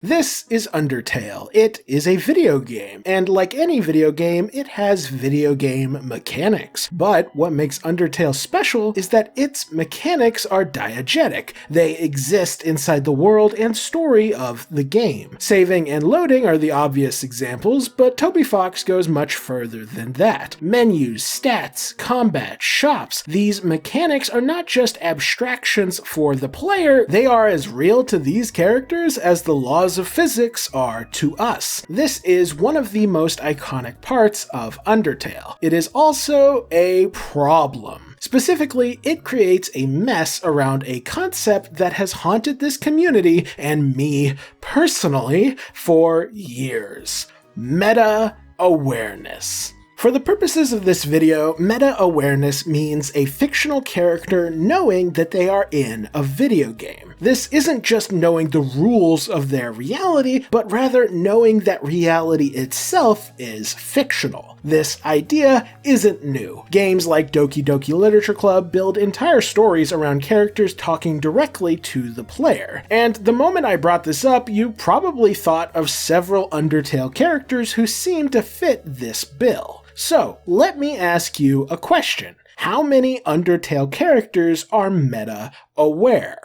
This is Undertale. It is a video game, and like any video game, it has video game mechanics. But what makes Undertale special is that its mechanics are diegetic. They exist inside the world and story of the game. Saving and loading are the obvious examples, but Toby Fox goes much further than that. Menus, stats, combat, shops, these mechanics are not just abstractions for the player, they are as real to these characters as the laws of physics are to us. This is one of the most iconic parts of Undertale. It is also a problem. Specifically, it creates a mess around a concept that has haunted this community and me personally for years. Meta-awareness. For the purposes of this video, meta-awareness means a fictional character knowing that they are in a video game. This isn't just knowing the rules of their reality, but rather knowing that reality itself is fictional. This idea isn't new. Games like Doki Doki Literature Club build entire stories around characters talking directly to the player. And the moment I brought this up, you probably thought of several Undertale characters who seem to fit this bill. So, let me ask you a question. How many Undertale characters are meta-aware?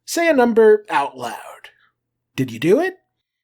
Say a number out loud. Did you do it?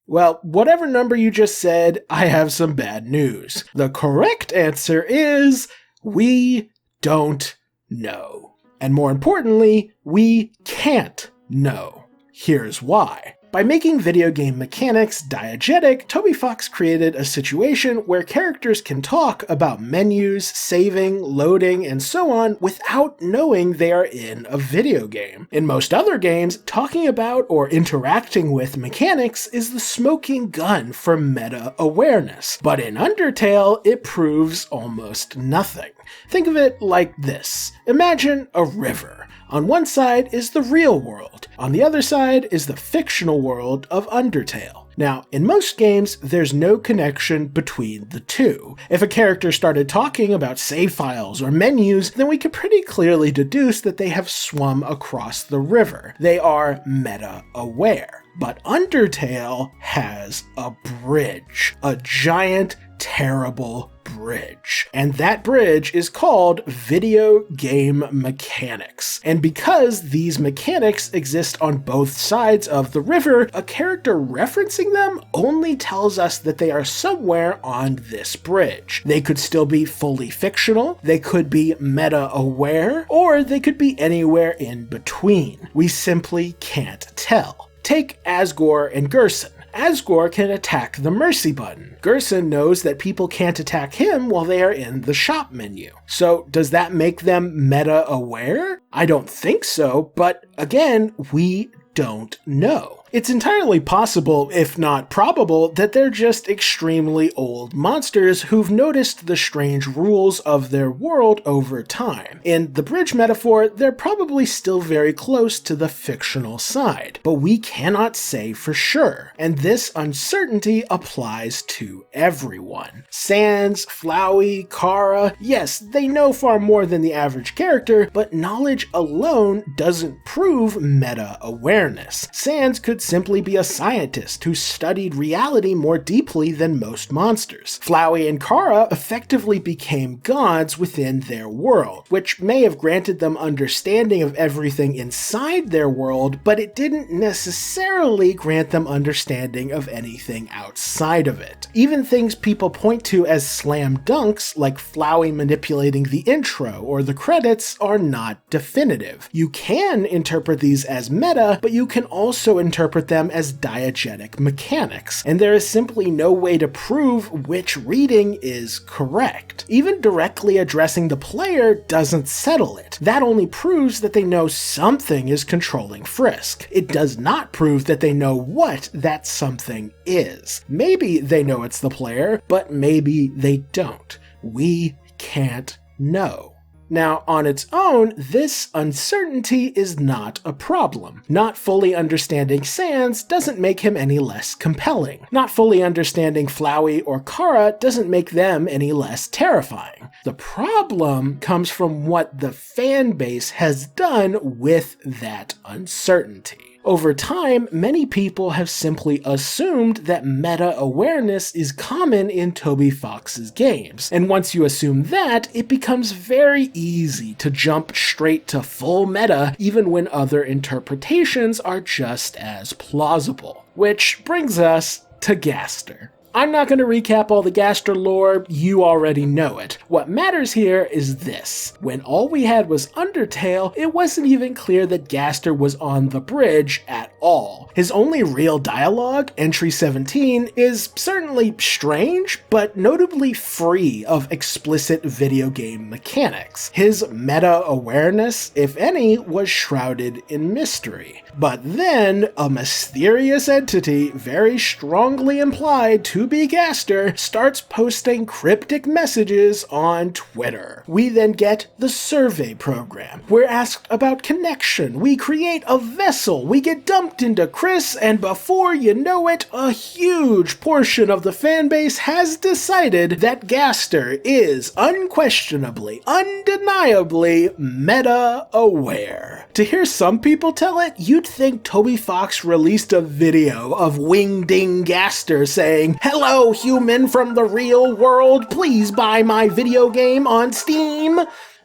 Well, whatever number you just said, I have some bad news. The correct answer is, we don't know. And more importantly, we can't know. Here's why. By making video game mechanics diegetic, Toby Fox created a situation where characters can talk about menus, saving, loading, and so on without knowing they are in a video game. In most other games, talking about or interacting with mechanics is the smoking gun for meta-awareness. But in Undertale, it proves almost nothing. Think of it like this. Imagine a river. On one side is the real world. On the other side is the fictional world of Undertale. Now, in most games, there's no connection between the two. If a character started talking about save files or menus, then we could pretty clearly deduce that they have swum across the river. They are meta-aware. But Undertale has a bridge. A giant, terrible bridge. And that bridge is called video game mechanics. And because these mechanics exist on both sides of the river, a character referencing them only tells us that they are somewhere on this bridge. They could still be fully fictional, they could be meta-aware, or they could be anywhere in between. We simply can't tell. Take Asgore and Gerson. Asgore can attack the mercy button. Gerson knows that people can't attack him while they are in the shop menu. So does that make them meta-aware? I don't think so, but again, we don't know. It's entirely possible, if not probable, that they're just extremely old monsters who've noticed the strange rules of their world over time. In the bridge metaphor, they're probably still very close to the fictional side, but we cannot say for sure, and this uncertainty applies to everyone. Sans, Flowey, Kara, yes, they know far more than the average character, but knowledge alone doesn't prove meta-awareness. Sans could simply be a scientist who studied reality more deeply than most monsters. Flowey and Kara effectively became gods within their world, which may have granted them understanding of everything inside their world, but it didn't necessarily grant them understanding of anything outside of it. Even things people point to as slam dunks, like Flowey manipulating the intro or the credits, are not definitive. You can interpret these as meta, but you can also interpret them as diegetic mechanics, and there is simply no way to prove which reading is correct. Even directly addressing the player doesn't settle it. That only proves that they know something is controlling Frisk. It does not prove that they know what that something is. Maybe they know it's the player, but maybe they don't. We can't know. Now, on its own, this uncertainty is not a problem. Not fully understanding Sans doesn't make him any less compelling. Not fully understanding Flowey or Kara doesn't make them any less terrifying. The problem comes from what the fan base has done with that uncertainty. Over time, many people have simply assumed that meta-awareness is common in Toby Fox's games, and once you assume that, it becomes very easy to jump straight to full meta even when other interpretations are just as plausible. Which brings us to Gaster. I'm not going to recap all the Gaster lore, you already know it. What matters here is this. When all we had was Undertale, it wasn't even clear that Gaster was on the bridge at all. His only real dialogue, Entry 17, is certainly strange, but notably free of explicit video game mechanics. His meta-awareness, if any, was shrouded in mystery. But then, a mysterious entity, very strongly implied to be Gaster, starts posting cryptic messages on Twitter. We then get the survey program. We're asked about connection. We create a vessel. We get dumped into Chris, and before you know it, a huge portion of the fanbase has decided that Gaster is unquestionably, undeniably meta-aware. To hear some people tell it, you'd think Toby Fox released a video of Wingding Gaster saying, "Hello, human from the real world, please buy my video game on Steam."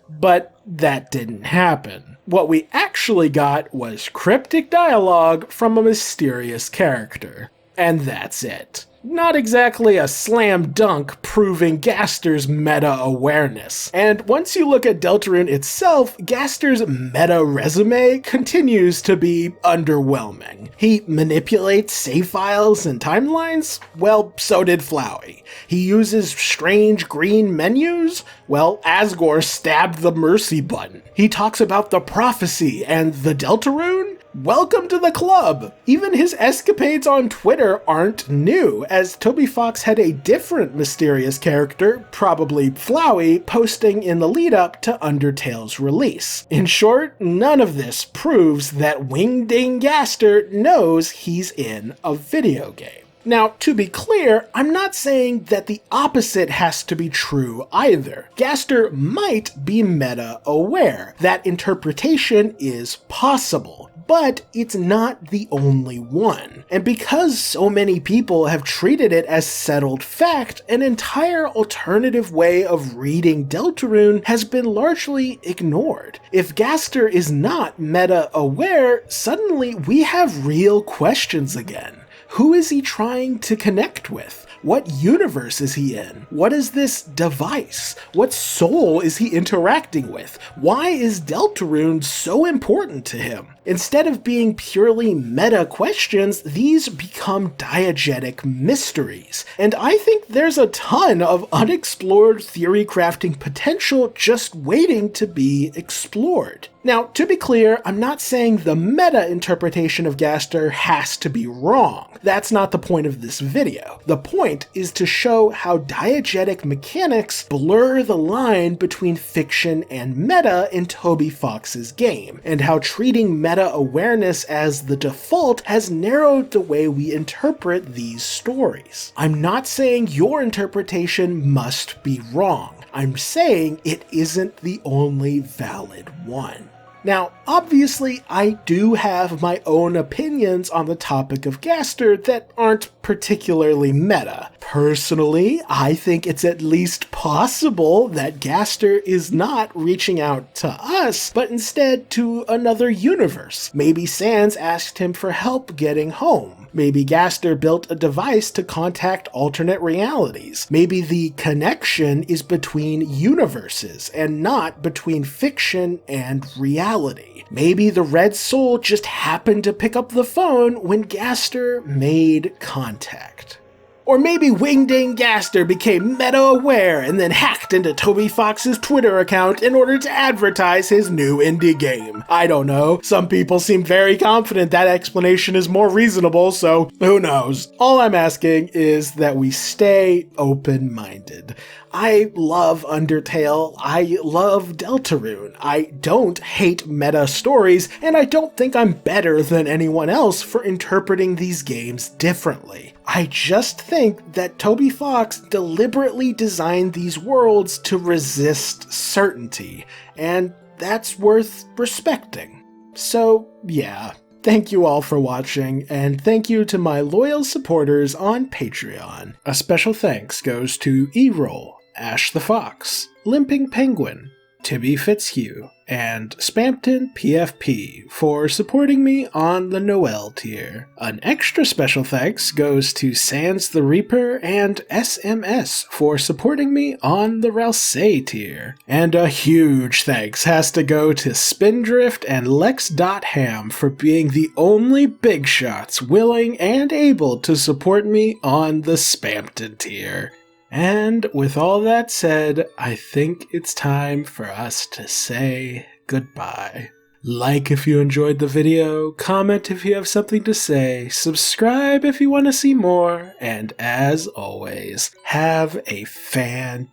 But that didn't happen. What we actually got was cryptic dialogue from a mysterious character. And that's it. Not exactly a slam dunk proving Gaster's meta-awareness. And once you look at Deltarune itself, Gaster's meta-resume continues to be underwhelming. He manipulates save files and timelines? Well, so did Flowey. He uses strange green menus? Well, Asgore stabbed the mercy button. He talks about the prophecy and the Deltarune? Welcome to the club! Even his escapades on Twitter aren't new, as Toby Fox had a different mysterious character, probably Flowey, posting in the lead-up to Undertale's release. In short, none of this proves that Wingding Gaster knows he's in a video game. Now, to be clear, I'm not saying that the opposite has to be true either. Gaster might be meta-aware. That interpretation is possible. But it's not the only one. And because so many people have treated it as settled fact, an entire alternative way of reading Deltarune has been largely ignored. If Gaster is not meta-aware, suddenly we have real questions again. Who is he trying to connect with? What universe is he in? What is this device? What soul is he interacting with? Why is Deltarune so important to him? Instead of being purely meta questions, these become diegetic mysteries. And I think there's a ton of unexplored theory crafting potential just waiting to be explored. Now, to be clear, I'm not saying the meta interpretation of Gaster has to be wrong. That's not the point of this video. The point is to show how diegetic mechanics blur the line between fiction and meta in Toby Fox's game, and how treating meta-awareness as the default has narrowed the way we interpret these stories. I'm not saying your interpretation must be wrong. I'm saying it isn't the only valid one. Now, obviously, I do have my own opinions on the topic of Gaster that aren't particularly meta. Personally, I think it's at least possible that Gaster is not reaching out to us, but instead to another universe. Maybe Sans asked him for help getting home. Maybe Gaster built a device to contact alternate realities. Maybe the connection is between universes and not between fiction and reality. Maybe the Red Soul just happened to pick up the phone when Gaster made contact. Or maybe Wingding Gaster became meta-aware and then hacked into Toby Fox's Twitter account in order to advertise his new indie game. I don't know. Some people seem very confident that explanation is more reasonable, so who knows? All I'm asking is that we stay open-minded. I love Undertale, I love Deltarune, I don't hate meta stories, and I don't think I'm better than anyone else for interpreting these games differently. I just think that Toby Fox deliberately designed these worlds to resist certainty, and that's worth respecting. So yeah, Thank you all for watching, and thank you to my loyal supporters on Patreon. A special thanks goes to E-Roll, Ash the Fox, Limping Penguin, Tibby Fitzhugh, and Spampton PFP for supporting me on the Noel tier. An extra special thanks goes to Sans the Reaper and SMS for supporting me on the Ralsei tier. And a huge thanks has to go to Spindrift and Lex.Ham for being the only big shots willing and able to support me on the Spampton tier. And with all that said, I think it's time for us to say goodbye. Like if you enjoyed the video, comment if you have something to say, subscribe if you want to see more, and as always, have a fantastic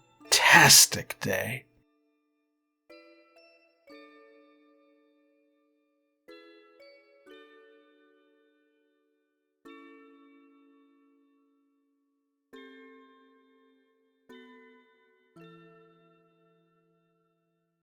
day.